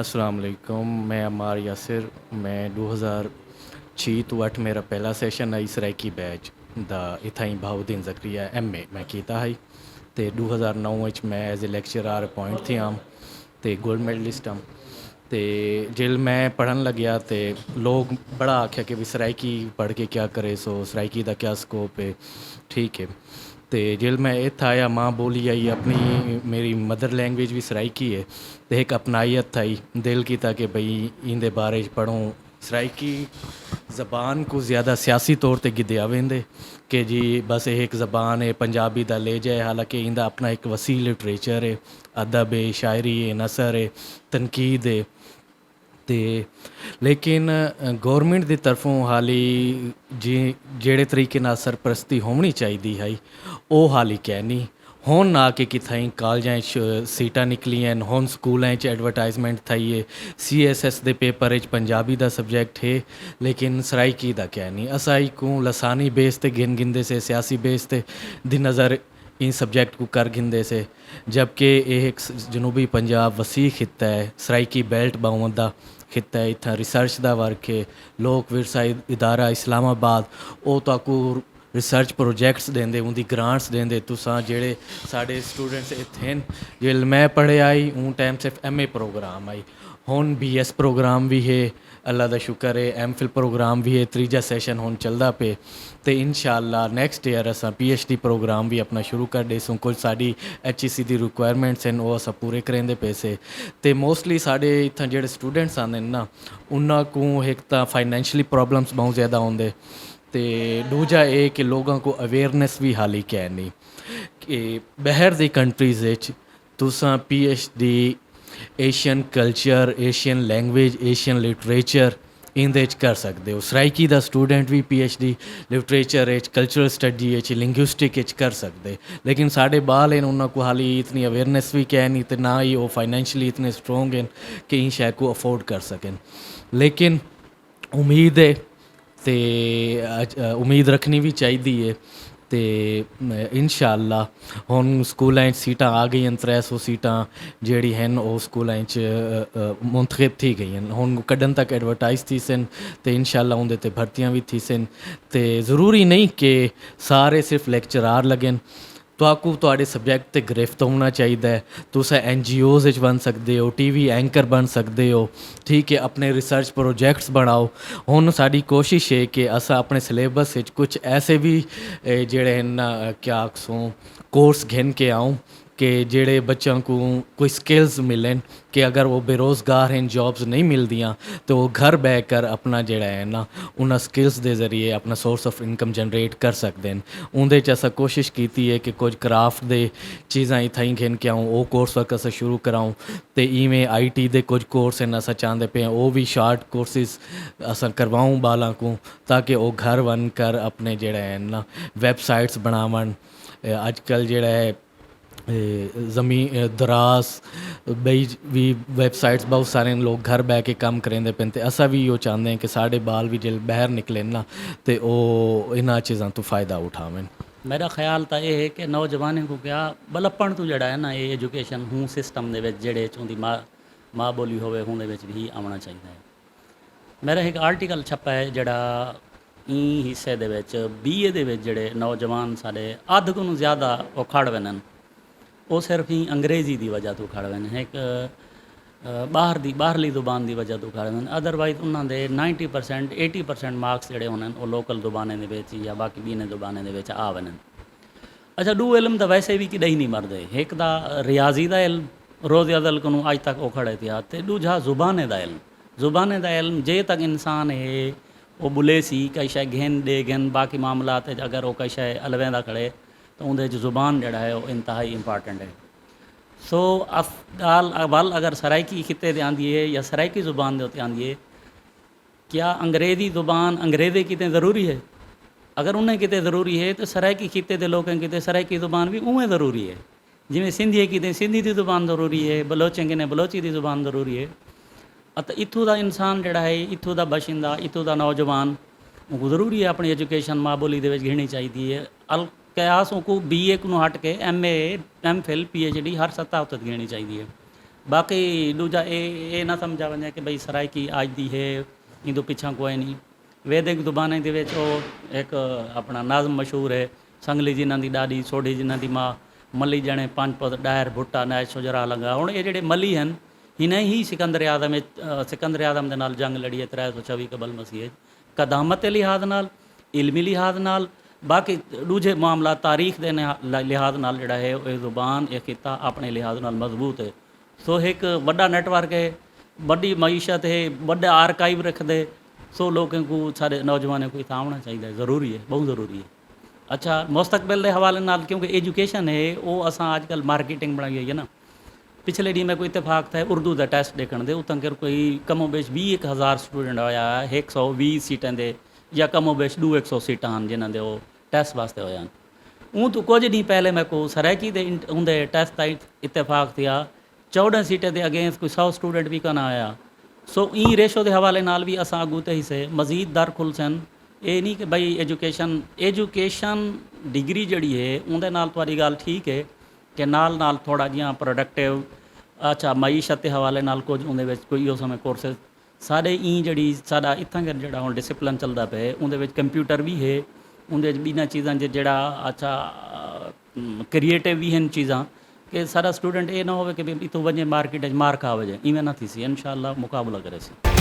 अस्सलाम वालेकुम। मैं अम्मार यासिर। मैं 2006 ਤੋਂ 8 ਮੇਰਾ ਪਹਿਲਾ ਸੈਸ਼ਨ ਆਈ ਸਰਾਇਕੀ ਬੈਚ ਦਾ ਇਥਾਈ ਬਾਉਦੀਨ ਜ਼ਕਰੀਆ MA ਮੈਂ ਕੀਤਾ ਹੈ ਤੇ 2009 ਵਿੱਚ ਮੈਂ ਐਜ਼ ਅ ਲੈਕਚਰਰ ਅਪॉइंट थी आम ਤੇ गोल्ड ਮੈਡਲਿਸਟ ਆਮ ਤੇ ਜਿਲ ਮੈਂ ਪੜ੍ਹਨ ਲੱਗਿਆ ਤੇ ਲੋਕ ਬੜਾ ਆਖਿਆ ਕਿ ਵੀ ਸਰਾਇਕੀ ਪੜ੍ਹ ਕੇ ਕਿਆ ਕਰੇ ਸੋ ਸਰਾਇਕੀ ਦਾ ਕਿਆ ਸਕੋਪ ਹੈ ਠੀਕ ਹੈ ਤੇ ਜਿਲ मैं इत्थे आया माँ बोली आई अपनी मेरी मदर लैंग्वेज भी सराइकी है तो एक अपनाइत आई दिल किया कि बई इंदे बारे पढ़ूँ सराइकी ज़बान को ज़्यादा सियासी तौर पर गिदया वेंदे कि जी बस एक ज़बान है पंजाबी दा ले जाए हालांकि इंदा अपना एक वसी लिटरेचर है अदब है शायरी है नसर है तनकीद है ਤੇ ਲੇਕਿਨ ਗੌਰਮੈਂਟ ਦੀ ਤਰਫੋਂ ਹਾਲੀ ਜਿਹੜੇ ਤਰੀਕੇ ਨਾਲ ਸਰਪ੍ਰਸਤੀ ਹੋਣੀ ਚਾਹੀਦੀ ਹੈ ਉਹ ਹਾਲੀ ਕਹਿ ਨਹੀਂ ਹੁਣ ਨਾ ਕਿ ਕਿਥਾਈ ਕਾਲਜਾਂ 'ਚ ਸੀਟਾਂ ਨਿਕਲੀਆਂ ਹੁਣ ਸਕੂਲਾਂ 'ਚ ਐਡਵਰਟਾਈਜ਼ਮੈਂਟ ਥਈ ਹੈ CSS ਦੇ ਪੇਪਰ 'ਚ ਪੰਜਾਬੀ ਦਾ ਸਬਜੈਕਟ ਹੈ ਲੇਕਿਨ ਸਰਾਇਕੀ ਦਾ ਕਹਿ ਨਹੀਂ ਅਸਾਈ को लसानी बेस ते गिनदे से सियासी बेस ते दी नज़र इन सब्जेक्ट को कर गिनदे से जबकि एक जनूबी पंजाब वसी खिता है सराइकी बेल्ट बावन का खिता है इतना रिसर्च का वर्क है लोक विरसा इदारा इस्लामाबाद वो ताकू रिसर्च प्रोजेक्ट्स देंदे उनकी ग्रांट्स देंदे तुसां जेड़े साढ़े स्टूडेंट्स इत्थे जिल मैं पढ़े आई उन टाइम सिर्फ MA प्रोग्राम आई हुण BS प्रोग्राम भी है अल्लाह का शुक्र है MPhil प्रोग्राम भी है तीजा सैशन हुण चलदा पे तो इंशाअल्लाह नैक्सट ईयर असां PhD प्रोग्राम भी अपना शुरू कर देसूँ कुछ साड़ी HEC की रिक्वायरमेंट्स हैं वो असां पूरे करेंदे पैसे तो मोस्टली साढ़े इत्थां जेह्ड़े स्टूडेंट्स आंदे ना उन्हां को एक तो फाइनैंशली प्रॉब्लम्स बहुत ज़्यादा होंदे तो दूजा ये कि लोगों को अवेयरनेस भी हाली क्या नहीं कि बाहर दी कंट्रीज़ तुसां PhD Asian culture Asian language Asian literature इंदे कर सकते हो सराइकी दा स्टूडेंट भी PhD literature cultural study linguistic कर सकते लेकिन साढ़े बाल हैं उन्होंने को हाली इतनी अवेयरनेस भी क्या नहीं तो ना ही वो फाइनैंशली इतने स्ट्रोंग हैं कि इन शय को अफोर्ड कर सकें लेकिन उम्मीद है तो उम्मीद रखनी भी चाहिए तो इंशाअल्लाह हुण स्कूलों सीटां आ गई 300 सीटां जिहड़ी हैं वो स्कूलों मुंतखब थी गई हुण कड्ढन तक एडवरटाइज थी सन तो इंशाअल्लाह उहदे ते भर्तियां भी थी सन तो ज़रूरी नहीं कि सारे सिर्फ लेक्चरार लगन तुहाकू तुहाडे सब्जैक्ट ते गिरफ्त होना चाहिए तुस NGOs बन सकते हो TV एंकर बन सकते हो ठीक है अपने रिसर्च प्रोजेक्ट्स बनाओ हुण साडी कोशिश है कि अस अपने सिलेबस कुछ ऐसे भी जेड़े क्या आखसूं कोर्स घिन के आऊँ कि जेड़े बच्चों को कोई स्किल्स मिलन कि अगर वो बेरोज़गार हैं जॉब्स नहीं मिलदियाँ तो वो घर बह कर अपना जेड़ा है ना उन्हें स्किल्स के ज़रिए अपना सोर्स ऑफ इनकम जनरेट कर सकते हैं उनदे च असां कोशिश की है कि कुछ क्राफ्ट दे चीज़ां इत्थां घिन के आऊँ वो कोर्स वर्क असां शुरू कराऊँ तो इवें IT दे कुछ कोर्स हैं असां चाहते पे वो भी शार्ट कोर्सिस असां करवाऊँ बालां को ताकि वो घर बन कर अपने जेड़ा है ना वैबसाइट्स बनावन अजकल जेड़ा है दराज बई भी वैबसाइट्स बहुत सारे लोग घर बह के काम करेंदे पे ते असा भी यो चाहते हैं कि साढ़े बाल भी जिल बाहर निकले ना तो वो इन्हां चीज़ों तो फ़ायदा उठावें मेरा ख्याल तो यह है कि नौजवानों को क्या बलपण तो जड़ा है ना ये एजुकेशन हूँ सिस्टम के जेड़े उनकी माँ बोली होवे उहदे विच भी आना चाहिए मेरा एक आर्टिकल छपा है जड़ा ई हिस्से दे विच BA दे विच जेड़े नौजवान साढ़े अध को ज़्यादा वो खड़ वनन वो सिर्फ ही अंग्रेज़ी की वजह तो खड़ वन एक बाहरली जुबान की वजह तो खड़ वन अदरवाइज उन्होंने 90% 80% मार्क्स जोड़े होने वो लोकल जुबाने या बाकी बीने जुबाने आ वन अच्छा दू इल्म तो वैसे भी कि नहीं मरते एक तो रियाजी का इल्म रोज़ अदल को अज तक वो खड़े थे तो दूजा जुबाने का इल्म जे तक इंसान है वो बुले सी कई शे घिन दे घिन बाकी मामला अगर वो कई शे अलवेंदा खड़े तो उनके जुबान जड़ा है वो इंतहाई इंपॉर्टेंट है सो गाल वल अगर सराइकी खिते ते आंदी है या सराइकी जुबान दे उत्ते आंदी है क्या अंग्रेज़ी जुबान अंग्रेज़ी कितें ज़रूरी है अगर उन्हें कितें ज़रूरी है तो सराइकी खिते के लोगों कितें सराइकी जुबान भी उवें ज़रूरी है जिमें सिंधी कितें सिंधी की जुबान ज़रूरी है बलोचें कितें बलोची की जुबान ज़रूरी है तो इत्थों का इंसान जड़ा है इत्थों का बाशिंदा इत्थों का नौजवान ज़रूरी है अपनी एजुकेशन माँ बोली दे विच घेनी चाहिए अल कयासों को BA को हट के MA MPhil PhD हर सत्ता उत्त घेनी चाहिए ਬਾਕੀ ਦੂਜਾ ਇਹ ਨਾ ਸਮਝਾ ਵञे ਕਿ ਬਈ ਸਰਾਇਕੀ ਅੱਜ ਦੀ ਹੈ ਇਹਦੋਂ ਪਿੱਛਾ ਕੋਈ ਨਹੀਂ। ਵੈਦਿਕ ਜ਼ੁਬਾਨਾਂ ਦੇ ਵਿੱਚ ਉਹ ਇੱਕ ਆਪਣਾ ਨਾਜ਼ਮ ਮਸ਼ਹੂਰ ਹੈ, ਸੰਗਲੀ ਜਿਨ੍ਹਾਂ ਦੀ ॾाॾी ਸੋਢੀ ਜਿਨ੍ਹਾਂ ਦੀ ਮਾਂ, ਮੱਲੀ ਜਣੇ ਪੰਜ ਪੁੱਤ ਡਾਇਰ ਭੁੱਟਾ ਨੈਜ ਸੁਜਰਾ ਲੰਗਾ। ਹੁਣ ਇਹ ਜਿਹੜੇ ਮੱਲੀ ਹਨ हिने ही सिकंदर आदम ਦੇ ਨਾਲ ਜੰਗ ਲੜੀ ਹੈ 326 ਕਬਲ ਮਸੀਹ ਕਦਾਮਤ ਦੇ ਲਿਹਾਜ਼ ਨਾਲ, ਇਲਮੀ ਲਿਹਾਜ਼ ਨਾਲ, ਬਾਕੀ ਦੂਜੇ ਮਾਮਲਾ ਤਾਰੀਖ ਦੇ ਲਿਹਾਜ਼ ਨਾਲ ਜਿਹੜਾ ਹੈ ਇਹ ਜ਼ੁਬਾਨ ਇਹ ਖਿੱਤਾ ਆਪਣੇ ਲਿਹਾਜ਼ ਨਾਲ ਮਜ਼ਬੂਤ ਹੈ। ਸੋ ਇੱਕ ਵੱਡਾ ਨੈਟਵਰਕ ਹੈ, ਵੱਡੀ ਮਈਸ਼ਤ है, ਵੱਡਾ ਆਰਕਾਈਵ रखदे। सो लोगों को सारे नौजवानों को इतना आना चाहिए, ज़रूरी है, बहुत ज़रूरी है। अच्छा मुस्तकबिल के हवाले नाल क्योंकि एजुकेशन है वो असा अजकल मार्केटिंग बनाई हुई है ना। पिछले डी में कोई इतफाक था उर्दू का टैसट देखने दे उतन कर कोई कमो बेश 20,000 स्टूडेंट होया 120 सीटें दे या कमो बेश 200 सीटां हैं जिन्होंने दे वो टैसट वास्ते होया। ऊँ तो कुछ डी पहले मैं को सरायकी दे उनके टैसट का इतफाक थिया 14 सीटें के अगेंस्ट कोई 100 स्टूडेंट भी कना आया। सो ई रेशो के हवाले नाल भी असां अगू ते ही से मज़ीद दर खुल सन। ये नहीं कि भाई एजुकेशन डिग्री जड़ी है उनके नाल तुहाडी गल ठीक है कि नाल थोड़ा जिहा प्रोडक्टिव अच्छा मईशत के हवाले नाल कुछ उहदे विच कोई उस समय कोर्सेस साढ़े ई जड़ी साडा इत्थां कर जिहड़ा हुण डिसिपलिन चलदा पे उहदे विच कंप्यूटर भी है, उहदे विच बिना चीज़ां जिहड़ा अच्छा क्रिएटिव भी हैं चीज़ां कि सारा स्टूडेंट ये ना हो कि इतों वजे मार्केट मार खा वजे इवें ना थी सी। इंशाअल्लाह मुकाबला करे सी।